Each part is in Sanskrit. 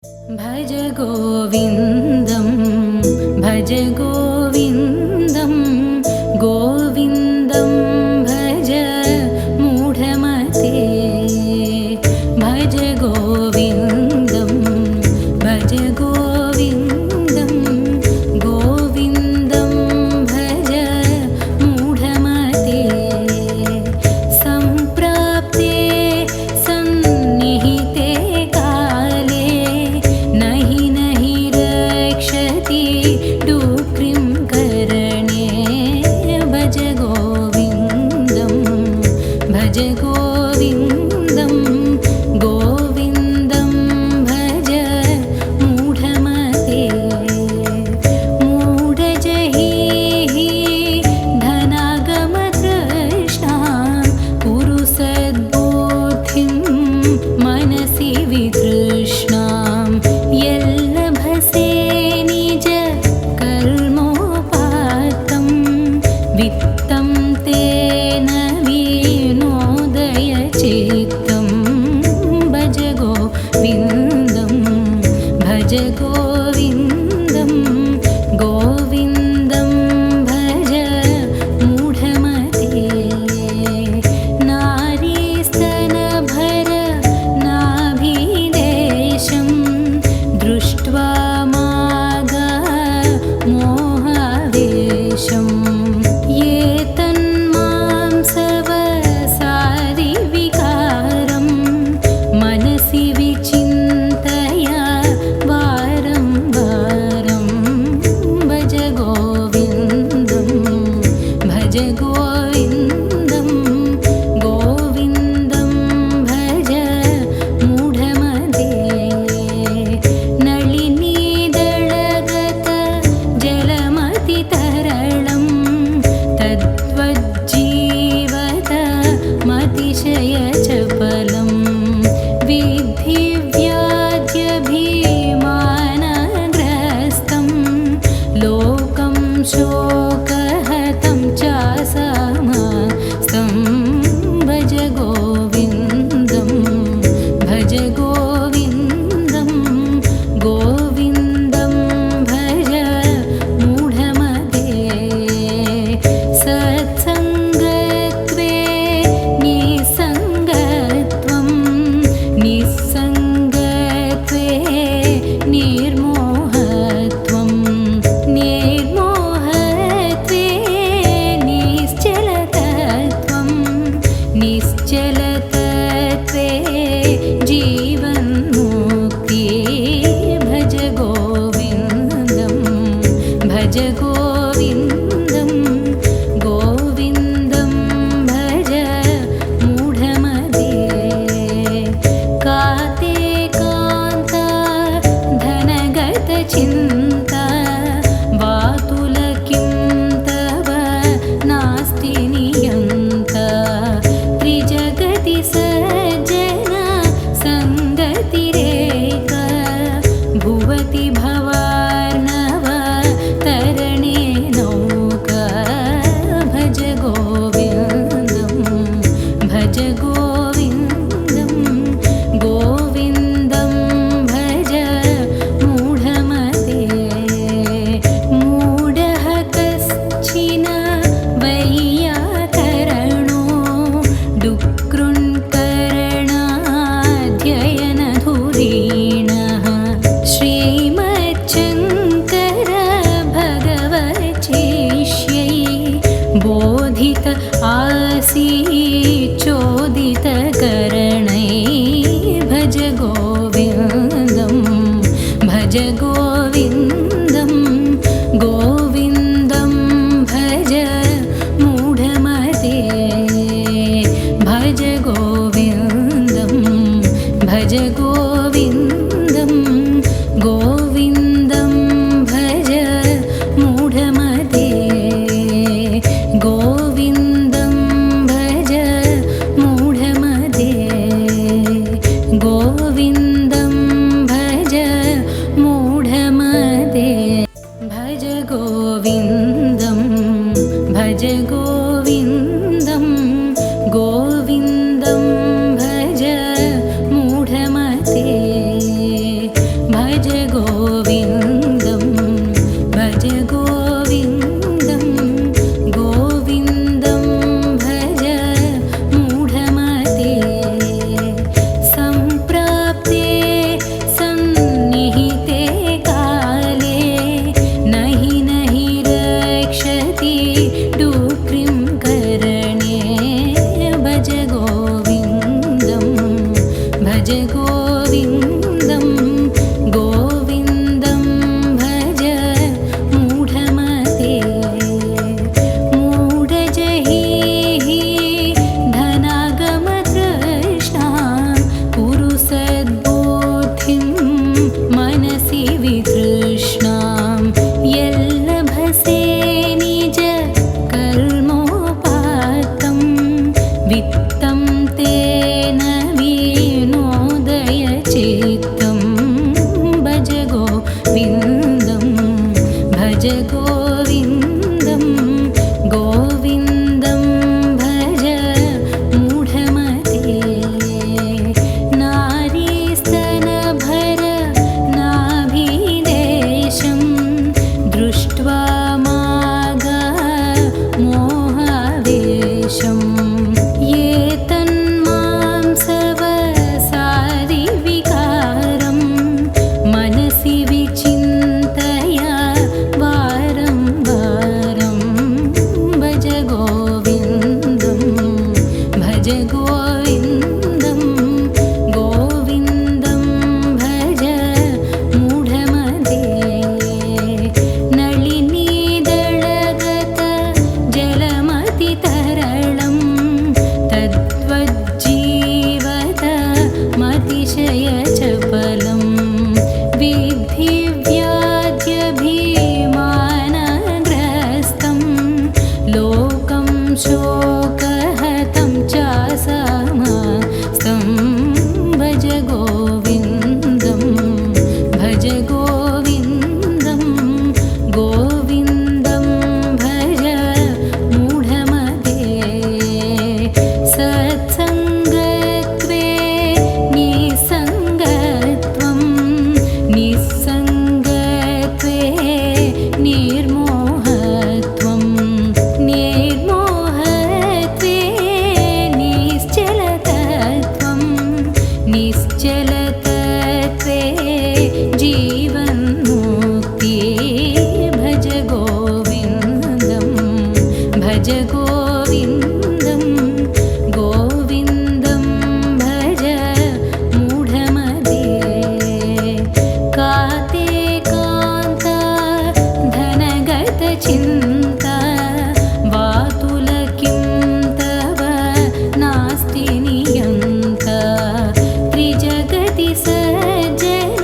भज गोविन्दं भज गोविन्दं गोविन्दं भज मूढमते भज गोविन्दं भज गोविन्दं गोविन्दं भज मूढमते सम्प्राप्ते सन्निहिते काले नहि नहि रक्षति डुक्रिं करणे वितृष्णां यल्लभसे निज कर्मोपात्तं वित्तं तेन विनोदय चित्तं भज गोविन्दं भज गोविन्दं गोविन्दं भज मूढमते नारीस्तनभर नाभिदेशं दृष्ट्वा मागा मोहावेशम् ये तन्मांसवसादिविकारं मनसि विचिन्तय वारं वारं भज गोविन्दं भज गोविन्दं गोविन्दं भज मूढमते नलिनीदळगत जलमतितरलं तद्वज्जीवत मतिशयचपलं विद्धि व्याध्यभिमानग्रस्तं लोकं शोकहतं चासमस्तं भज गोविन्दं भज गोविन्दं गोविन्दं भज मूढमते सत्सङ्गत्वे निसङ्गत्वं निस्सङ्गत्वे निर्मोहत्वं निर्मोहत्वे निश्चलतत्वं निश्चलतत्वे जीवन्मुक्ति भज गोविन्दं भज गोविन्दं गोविन्दं भज मूढमते काते कान्ता धनगतचिन्ता वातुलकिं तव नास्ति नियन्ता त्रिजगति सज्जन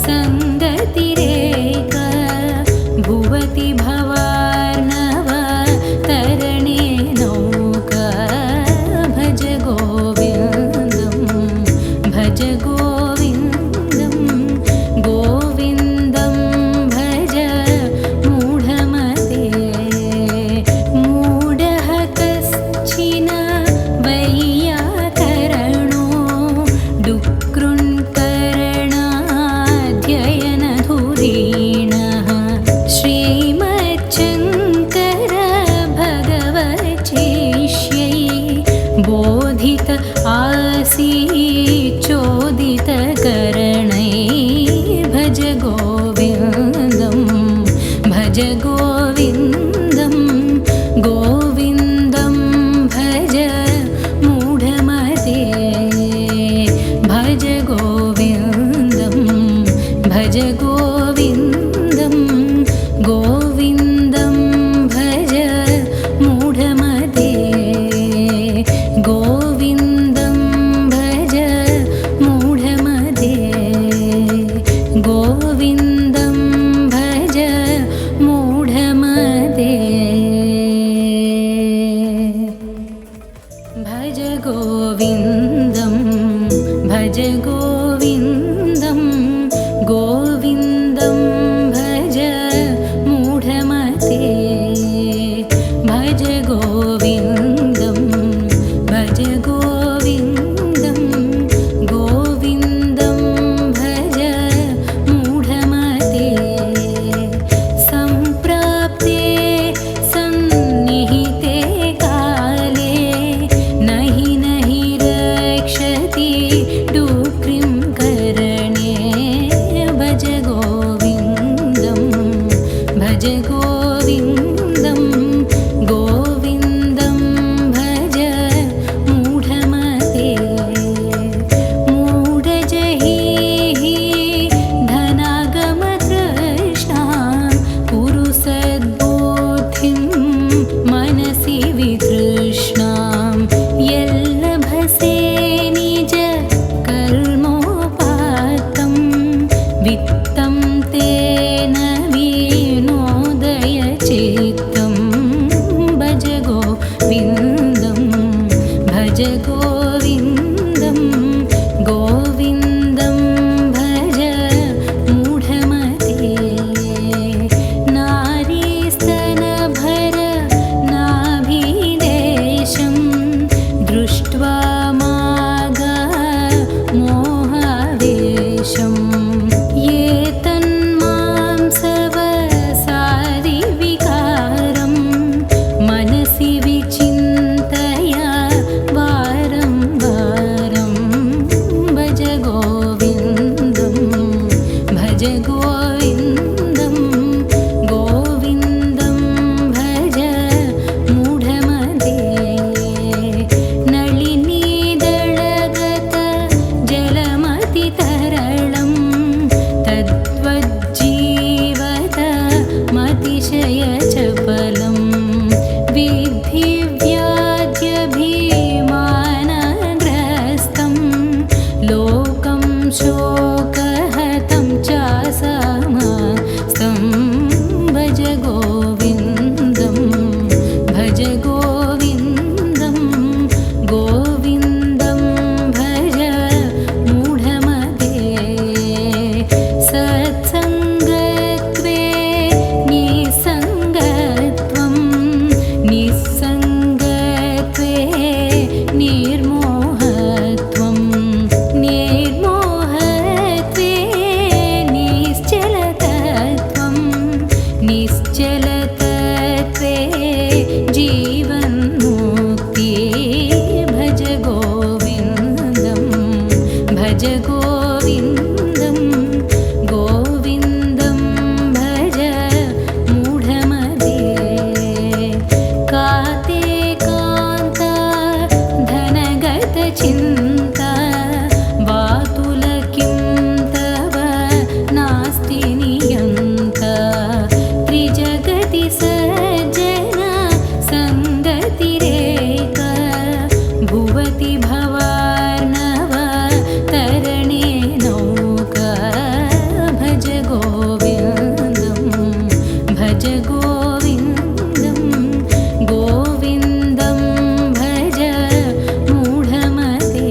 सङ्गतिरेक भुवति भवार्णव तरणे नौका भज गोविन्दं भज गोविन्दं गोविन्दं भज मूढमते मूढः कश्चिन वैयाकरणो डुक्कृन्करणाध्ययनधुरीणः श्रीमच्छङ्कर भगवच्चिष्यै बोधित आसीच्चोदितकरणै भज गोविन्दं भज गोविन्दं गोविन्दं भज मूढमते भज गोविन्दं भज गोविन्दं गोविन्दं भज मूढमते गोविन्दं भज मूढमते गोविन्दं भज मूढमते भज गोविन्दं भज गोविन्दं गोविन्दं भज मूढमते भज गोविन्दं भज गोविन्दं गोविन्दं भज मूढमते सम्प्राप्ते सन्निहिते काले नहि नहि रक्षति डुक्रिं करणे भज गोविन्दं भज गोविन्दं गोविन्दं भज मूढमते मूढजहिः धनागमतृष्णां कुरु सद्बुद्धिं मनसि वितृष्णां यल्लभसे निज कर्मोपात्तं वित्तं भज गोविन्दं गोविन्दं भज मूढमते नलिनीदळगत जलमतितरलं तद्वज्जीवत मतिशयचपलं विद्धि व्याज्यभिमानग्रस्तं लोकं शोकहतं चासमस्तं भज गोविन्दं भज गोविन्दं गोविन्दं भज मूढमते सत्सङ्गत्वे निसङ्गत्वं निस्सङ्गत्वे निर्मोहत्वं निर्मोहत्वे निश्चलतत्वं निश्चलतत्वे जीवन्मुक्ति भज गोविन्दं भज गोविन्दं गोविन्दं भज मूढमते काते कान्ता धनगतचिन्ता वातुल किं तव नास्ति नियन्ता त्रिजगति सज्जन सङ्गतिरेक भुवति भवार्णव तरणे नौका भज गोविन्दं भज गोविन्दं गोविन्दं भज मूढमते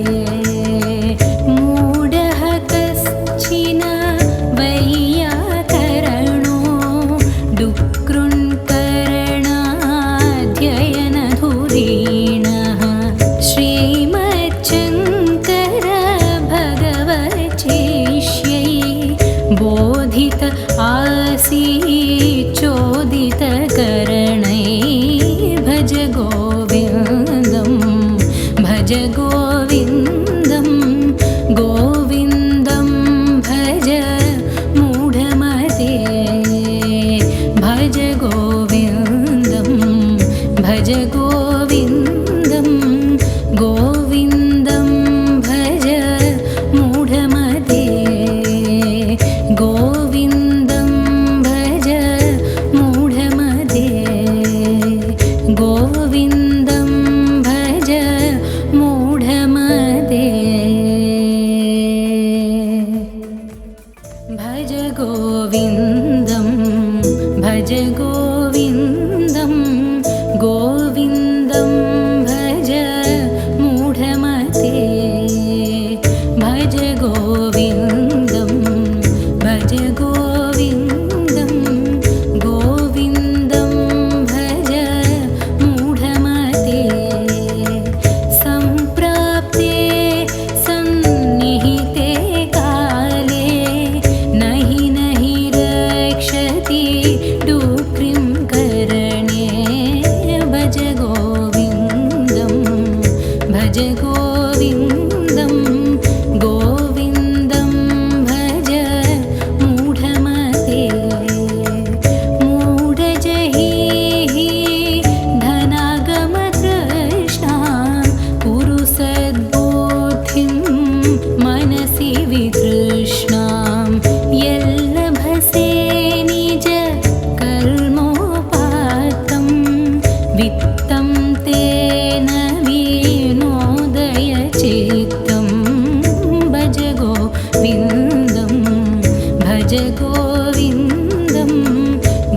मूढः कश्चिन वैयाकरणो डुक्कृन्करणाध्ययनधुरीणः श्रीमच्छङ्कर भगवच्छिष्यै बोधित आसीच्चोदितकरणै भज गोविन्दं भज गोविन्दं गोविन्दं भज मूढमते भज गोविन्दं भज गोविन्दं गोविन्दं भज मूढमते गोविन्दं भज मूढमते गोविन्दं भज मूढमते भज गोविन्दं भज गोविन्दं गोविन्दं भज मूढमते भज गोविन्दं भज गोविन्दं गोविन्दं भज मूढमते सम्प्राप्ते सन्निहिते काले नहि नहि रक्षति डुक्रिं करणे भज गोविन्दं भज गोविन्दं गोविन्दं भज मूढमते मूढजहिः धनागमतृष्णां कुरु सद्बुद्धिं मनसि वितृष्णां यल्लभसे निज कर्मोपात्तं वित्तं तेन विनोदय चित्तं भज गोविन्दं भज गोविन्दं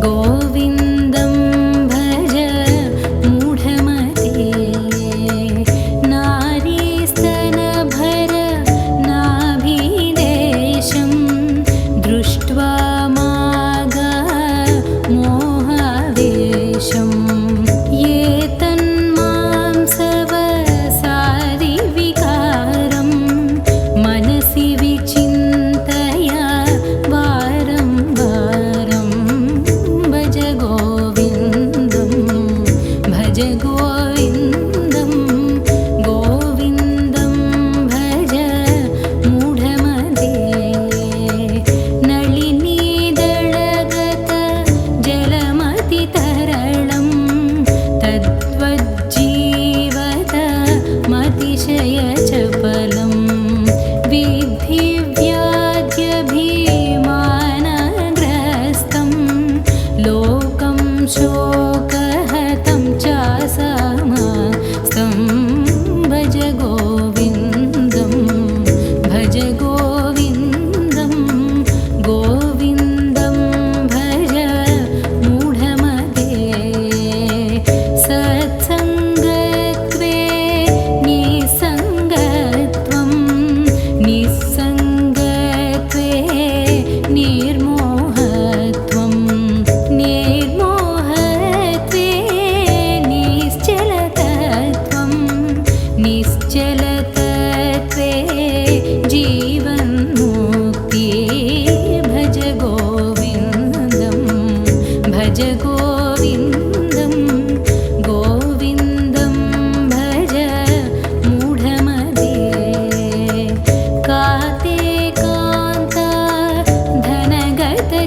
गोविन्दं भज मूढमते नारीस्तनभर नाभिदेशं दृष्ट्वा मागा मोहावेशं ये तन्मांसवसादिविकारं मनसि विचिन्तया वार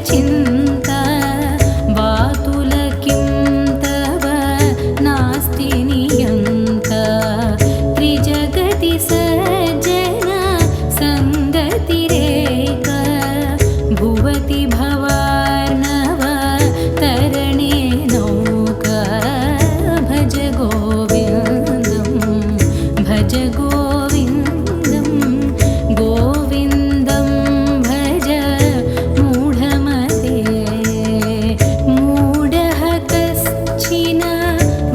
चिन्ता वातुल किं तव नास्ति नियन्ता त्रिजगति सज्जन सङ्गतिरेक भुवति भवार्णव तरणे नौका भज गोविन्दं भज गोविन्दं गोविन्दं भज मूढमते मूढः कश्चिन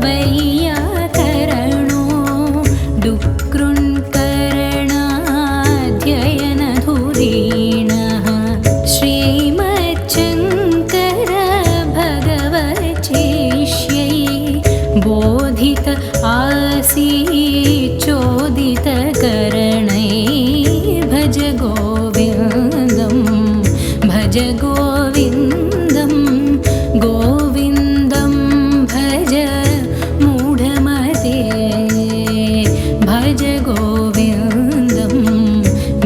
वैयाकरणो डुक्कृन्करणाध्ययनधुरीणः श्रीमच्छङ्कर भगवच्चिष्यै बोधित आसीच्चोदितकरणै भज गोविन्दं भज गोविन्दं गोविन्दं भज मूढमते भज गोविन्दं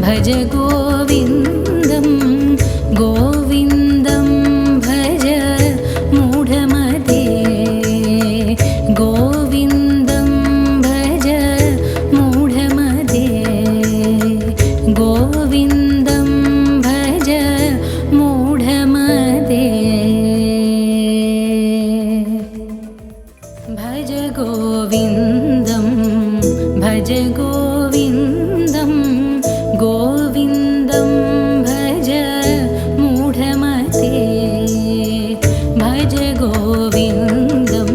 भज गोविन्दं गोविन्दं भज मूढमते गोविन्दं भज मूढमते गोविन्दं भज मूढमते भज गोविन्दं भज गोविन्दं गोविन्दं भज मूढमते भज गोविन्दं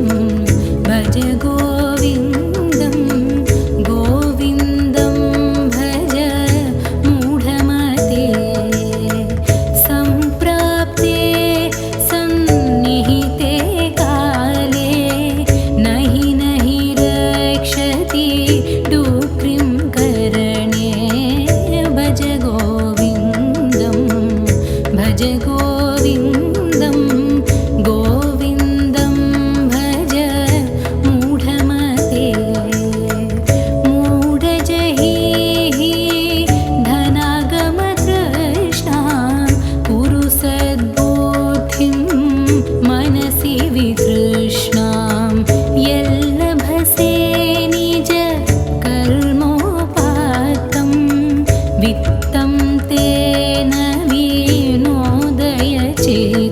भज गोविन्दं गोविन्दं भज मूढमते सम्प्राप्ते सन्निहिते काले नहि नहि रक्षति डुक्रिं करणे भज गोविन्दं भज गोविन्दं गोविन्दं भज मूढमते मूढजहिः धनागमतृष्णां कुरु सद्बुद्धिं मनसि वितृष्णां यल्लभसे निज कर्मोपात्तं वित्तं तेन विनोदय चित्तम्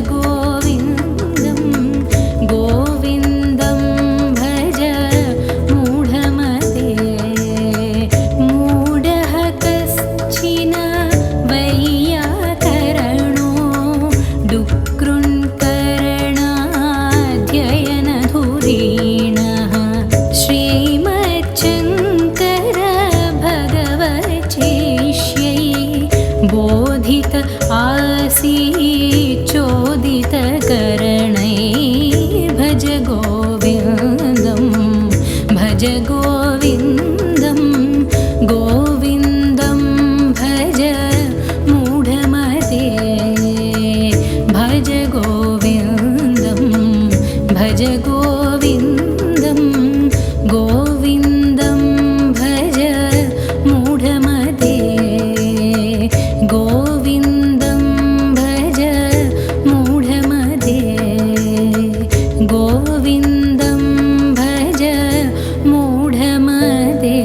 गोविन्दं गोविन्दं भज मूढमते मूढः कश्चिन वैयाकरणो डुक्कृन्करणाध्ययनधुरीणः श्रीमच्छङ्कर भगवच्चिष्यै बोधित आसीच्चोदितकरणै भज गोविन्दं भज गोविन्दं गोविन्दं भज मूढमते भज गोविन्दं भज गोविन्दं गोविन्दं भज मूढमते गोविन्दं भज मूढमते गोविन्दं भज मूढमते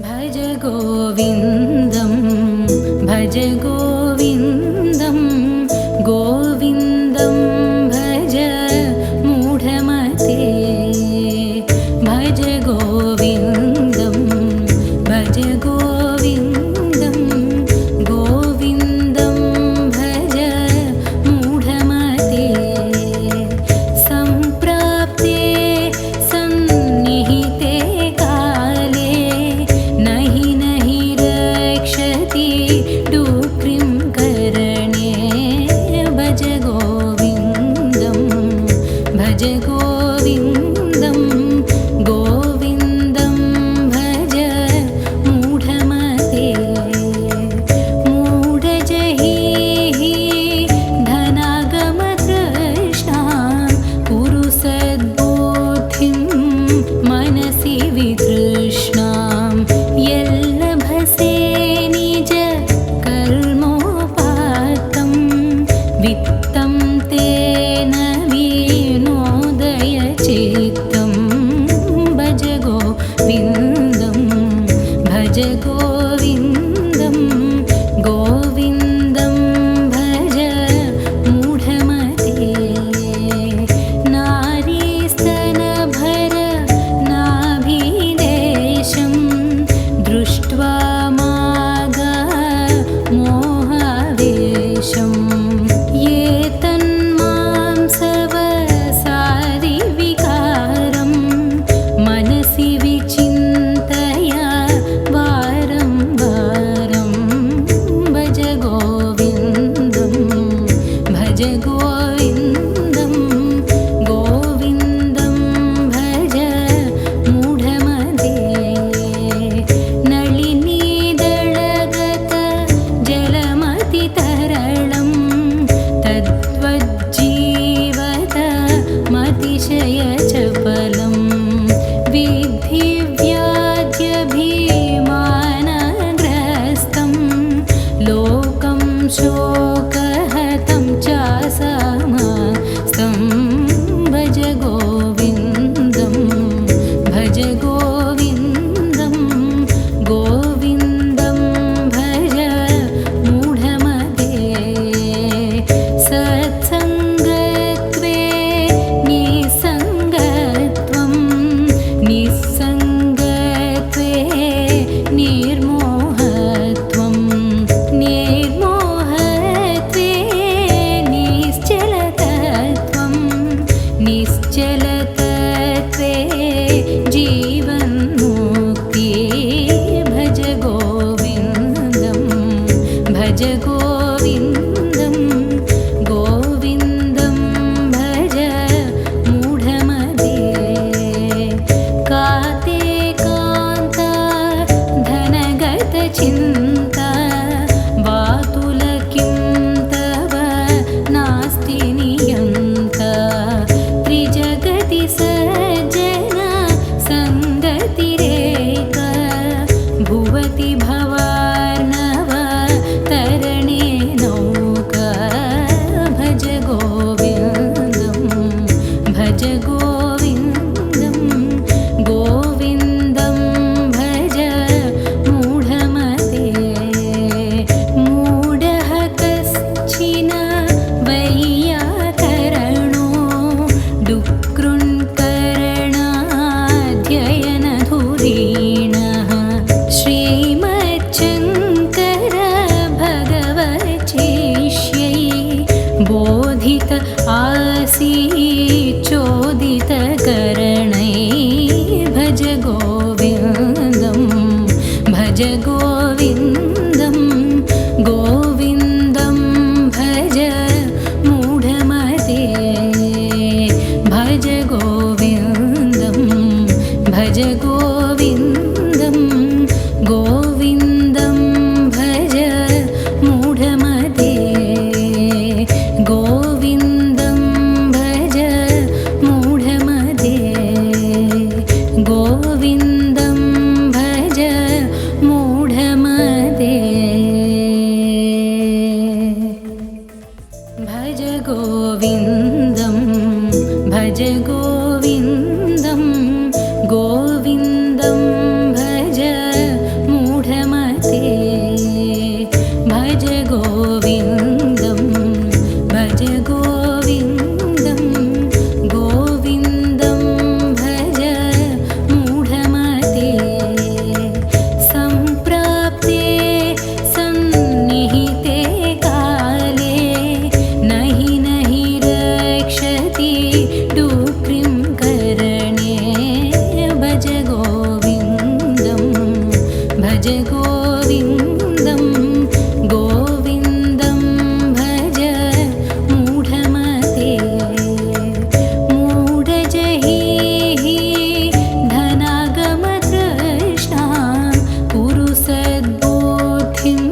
भज गोविन्दं भज गोविन्दं गोविन्दं भज मूढमते भज गोविन्दं भज गोविन्दं गोविन्दं भज मूढमते सम्प्राप्ते सन्निहिते काले नहि नहि रक्षति डुक्रिं करणे भज गोविन्दं भज गोविन्दं गोविन्दं भज मूढमते मूढजहिः धनागमतृष्णां कुरु सद्बुद्धिं मनसि वितृष्णां यल्लभसे निज कर्मोपात्तं वित्तं तेन विनोदय चित्तं भज गोविन्दं भज गोविन्दं गोविन्दं भज मूढमते नारीस्तनभर नाभिदेशं दृष्ट्वा मागा मोहावेशं ये तन्मांसवसादिविकारं मनसि विचिन्तय वारं वारं भज गोविन्दं भज गोविन्दं गोविन्दं भज मूढमते नलिनीदळगत जलमतितरलं तद्वज्जीवत मतिशयचपलं विद्धि व्याध्यभिमानग्रस्तं लोकं गोविन्दं भज गोविन्दं गोविन्दं भज मूढमते भज गोविन्दं भज गोविन्दं गोविन्दं भज मूढमते सम्प्राप्ते सन्निहिते काले नहि नहि रक्षति डुक्रिं करणे भज गोविन्दं भज गोविन्दं गोविन्दं भज मूढमते मूढजहिहि धनागमतृष्णां कुरु सद्बुद्धिं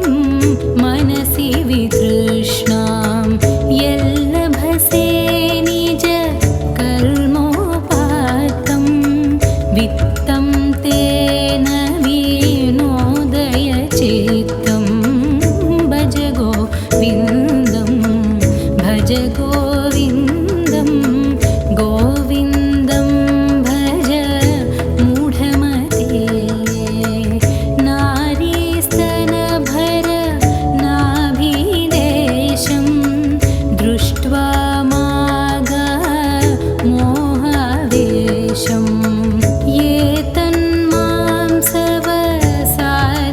मनसि वितृष्णां यल्लभसे निज कर्मोपात्तं वित्तं तेन विनोदय चित्तं भज गोविन्दं भज गोविन्दं गोविन्दं भज मूढमते नारीस्तनभर नाभिदेशं दृष्ट्वा मागा मोहावेशं ये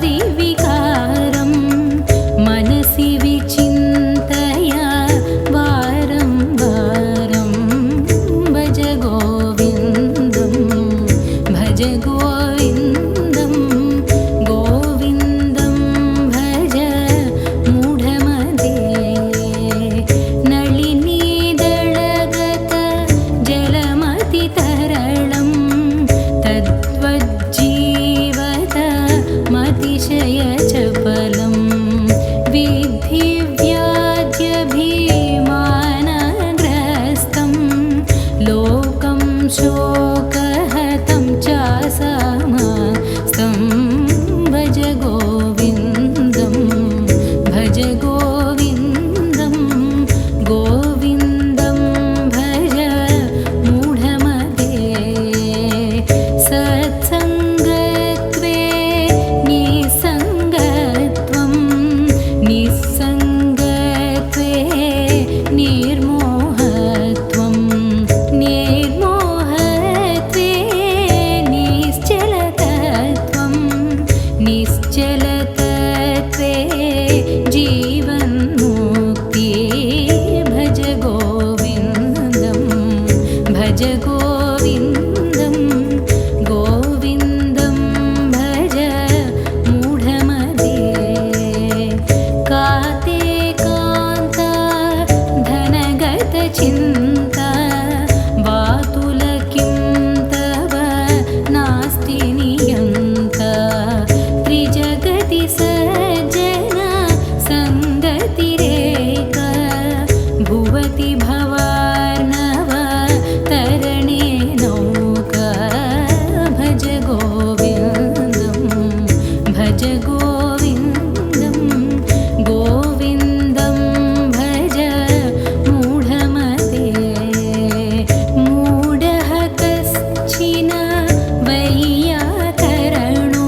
तन्मांसवसादिविकारं मनसि विचिन्तया वारं वारं भज गोविन्दं भज गोविन्दं गोविन्दं भज मूढमते नलिनीदळगत जलमतितरलं तद्वज्जीवत मतिशयचपलं विद्धि व्याध्यभिमानग्रस्तं लोकं शोकहतं चासमस्तं भज गोविन्दं भज गोविन्दं गोविन्दं भज मूढमते सत्सङ्गत्वे निसङ्गत्वं निस्सङ्गत्वे निर्मोहत्वं निर्मोहत्वे निश्चलतत्वं निश्चलतत्वे जीवन्मुक्ति भज गोविन्दं भज गोविन्दं गोविन्दं भज मूढमते काते कान्ता धनगतचिन्ता वातुलकिं तव नास्ति नियन्ता त्रिजगति सज्जन सङ्गतिरेक भुवति भवार्णव तरणे नौका भज गोविन्दं भज गोविन्दं गोविन्दं भज मूढमते मूढः कश्चिन वैयाकरणो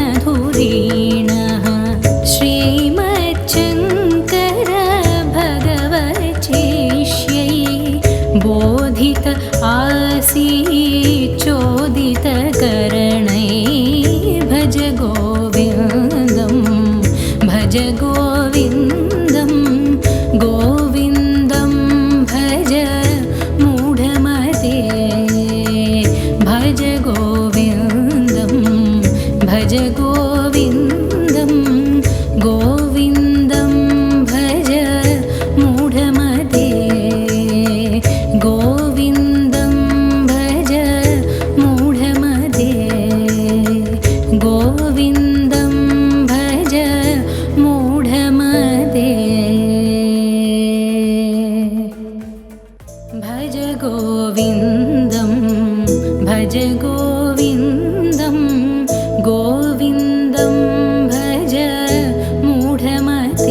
डुक्कृन्करणाध्ययनधुरीणः श्रीमच्छङ्कर भगवच्छिष्यै बोधित आसीच्चोदितकरणै भज गोविन्दं भज गोविन्दं गोविन्दं भज मूढमते भज गोविन्दं भज गोविन्दं गोविन्दं भज मूढमते गोविन्दं भज मूढमते गोविन्दं भज मूढमते भज गोविन्दं भज गोविन्दं गोविन्दं भज मूढमते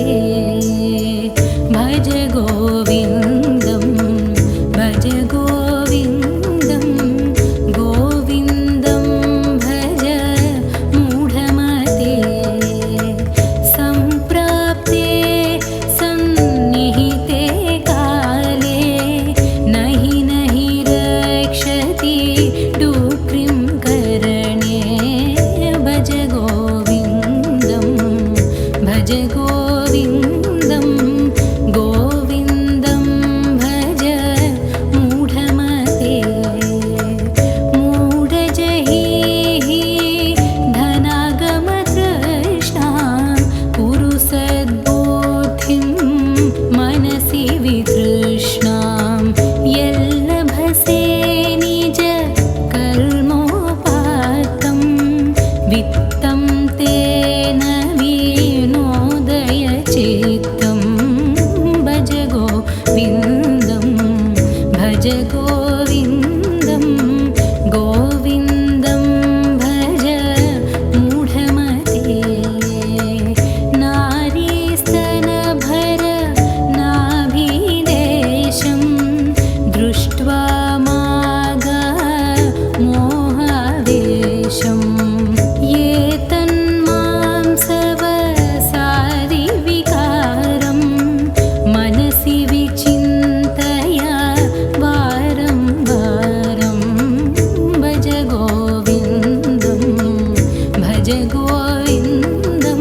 गोविन्दं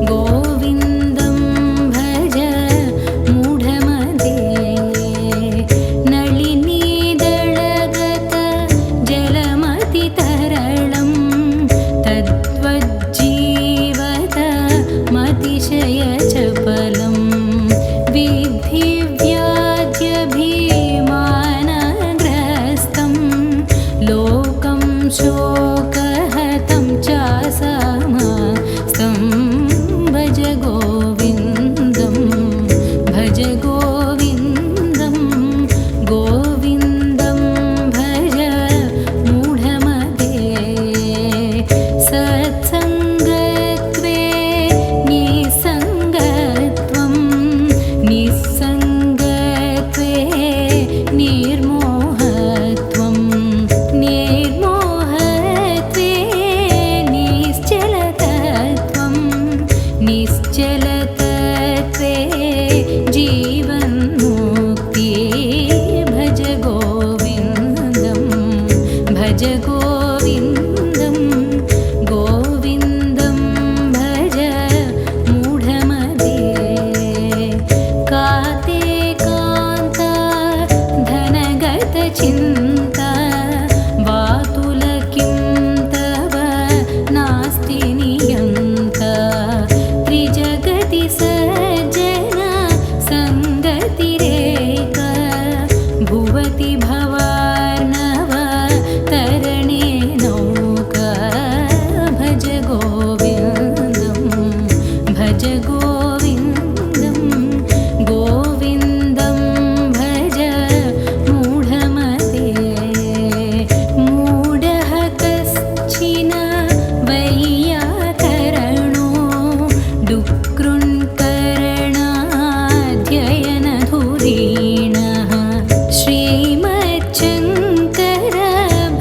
गोविन्दं भज मूढमते नलिनीदळगत जलमतितरलं तद्वज्जीवत मतिशयचपलं विधिव्याज्यभीमानग्रस्तं लोकं शोकहतं चासमस्तं भज गोविन्दं भज गोविन्दं गोविन्दं भज मूढमते सत्सङ्गत्वे निसङ्गत्वं निस्सङ्गत्वे निर्मोहत्वं निर्मोहत्वे निश्चलतत्वं निश्चलतत्वे जीवन्मुक्ति भज गोविन्दं भज गोविन्दं गोविन्दं भज मूढमते काते कान्ता धनगतचिन्ता वातुलकिं तव नास्ति नियन्ता त्रिजगति सज्जन सङ्गतिरेक भुवति भवार्णव तरणे नौका भज गोविन्दं भज गोविन्दं गोविन्दं भज मूढमते मूढः कश्चिन वैयाकरणो डुक्कृन्करणाध्ययनधुरीणः श्रीमच्छङ्कर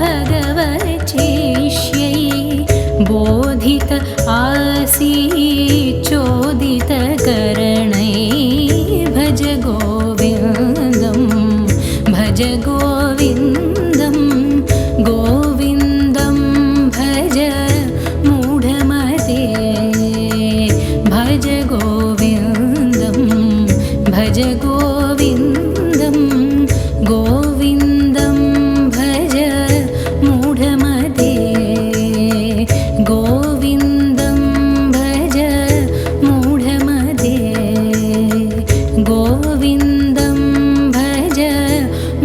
भगवच्छिष्यै बोधित आसीच्चोदितकरणै भज गोविन्दं भज गोविन्दं गोविन्दं भज मूढमते भज गोविन्दं भज गोविन्दं गोविन्दं भज मूढमते गोविन्दं भज मूढमते गोविन्दं भज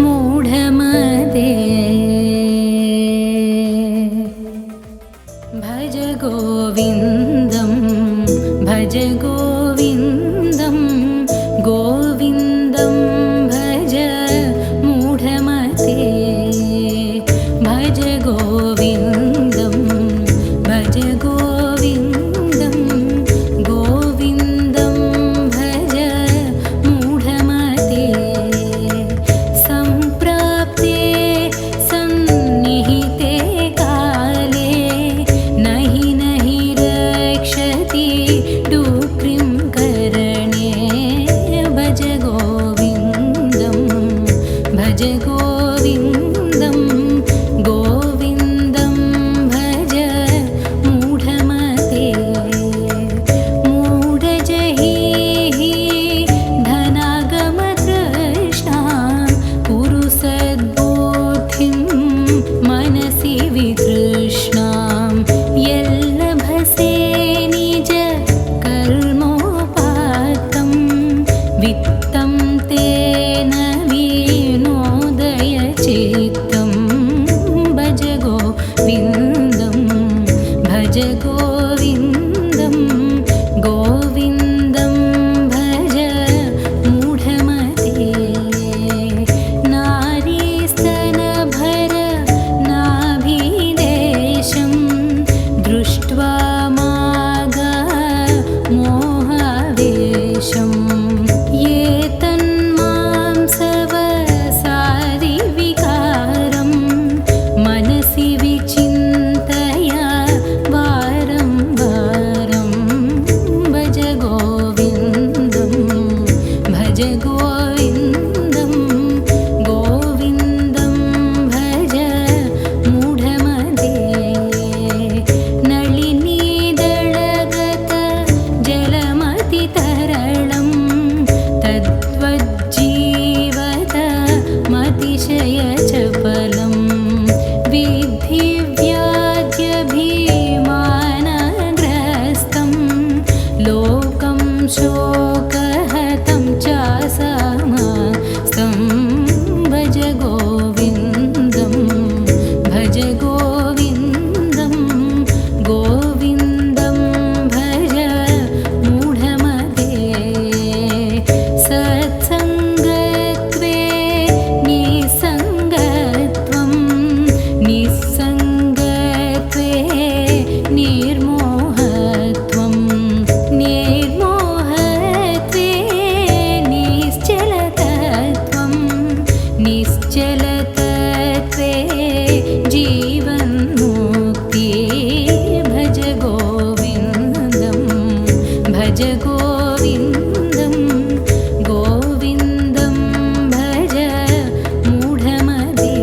मूढमते भज गोविन्दं भज गोविन्दं गोविन्दं भज मूढमते भज गोविन्दं भज गोविन्दं गोविन्दं भज मूढमते सम्प्राप्ते सन्निहिते काले नहि नहि रक्षति डुक्रिं शोकहतं चासमस्तं भज गोविन्दं भज गोविन्दं गोविन्दं भज मूढमते सत्सङ्गत्वे निसङ्गत्वं निस्सङ्गत्वे निर्मोहत्वं निर्मोहत्वे निश्चलतत्वं निश्चलतत्वे जीवन्मुक्ति भज गोविन्दं भज गोविन्दं गोविन्दं भज मूढमते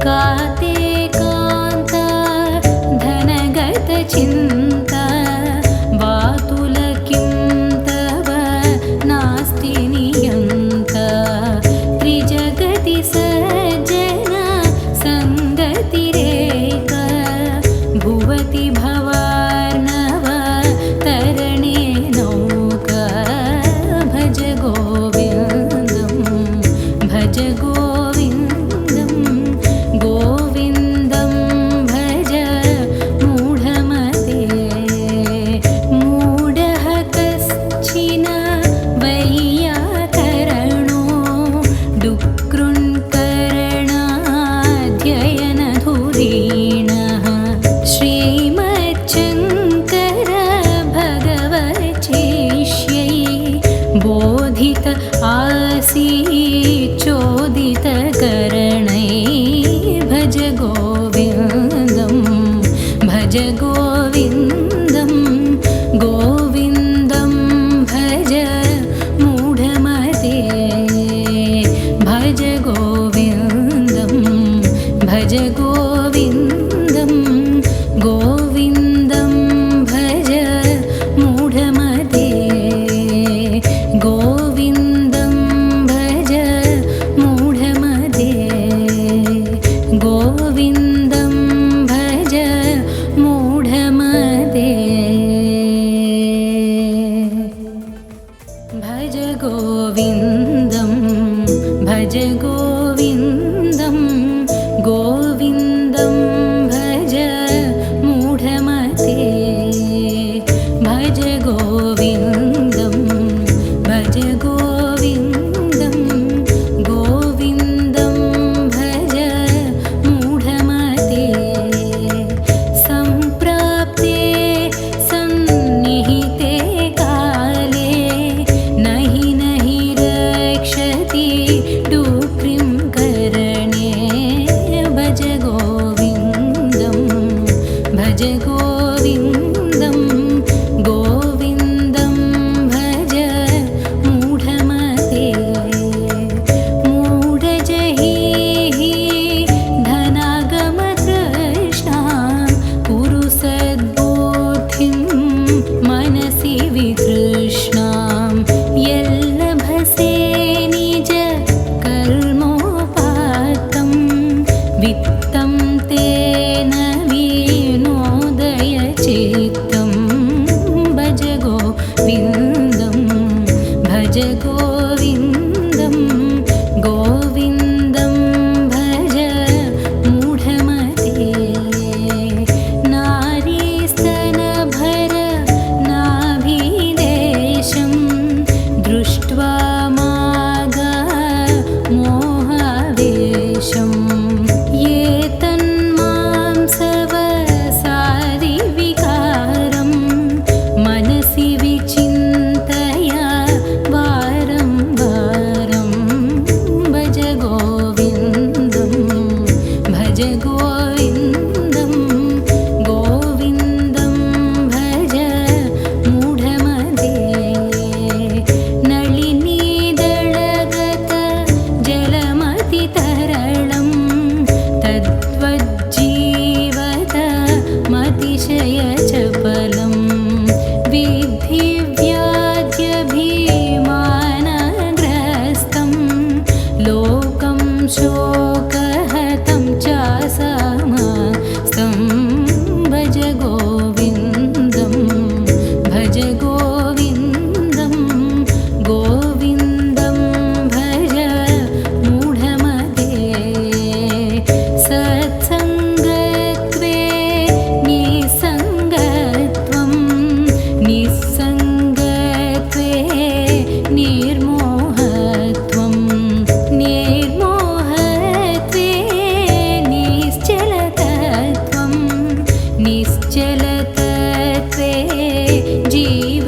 काते कान्ता धनगतचिन्ता वातुल किं तव नास्ति नियन्ता त्रिजगति सज्जन सङ्गतिरेक भुवति भवार्णव तरणे नौका भज गोविन्दं भज गोविन्दं गोविन्दं भज मूढमते मूढः कश्चिन वैयाकरणो डुक्कृन्करणाध्ययनधुरीणः श्रीमच्छङ्कर भगवच्चिष्यै बोधित आसीच्चोदितकरणै भज गोविन्दं भज गोविन्दं गोविन्दं भज मूढमते भज गोविन्दं भज गोविन्दं गोविन्दं भज मूढमते गोविन्दं भज मूढमते गोविन्दं भज मूढमते भज गोविन्दं भज गोविन्दं गोविन्दं भज मूढमते भज गोविन्दं भज गोविन्दं गोविन्दं भज मूढमते सम्प्राप्ते सन्निहिते काले नहि नहि रक्षति डुक्रिं करणे भज गोविन्दं भज गोविन्दं गोविन्दं भज मूढमते मूढजहिः धनागमतृष्णां कुरु सद्बुद्धिं मनसि वितृष्णां यल्लभसे निज कर्मोपात्तं वित्तं तेन विनोदय चित्तं जीव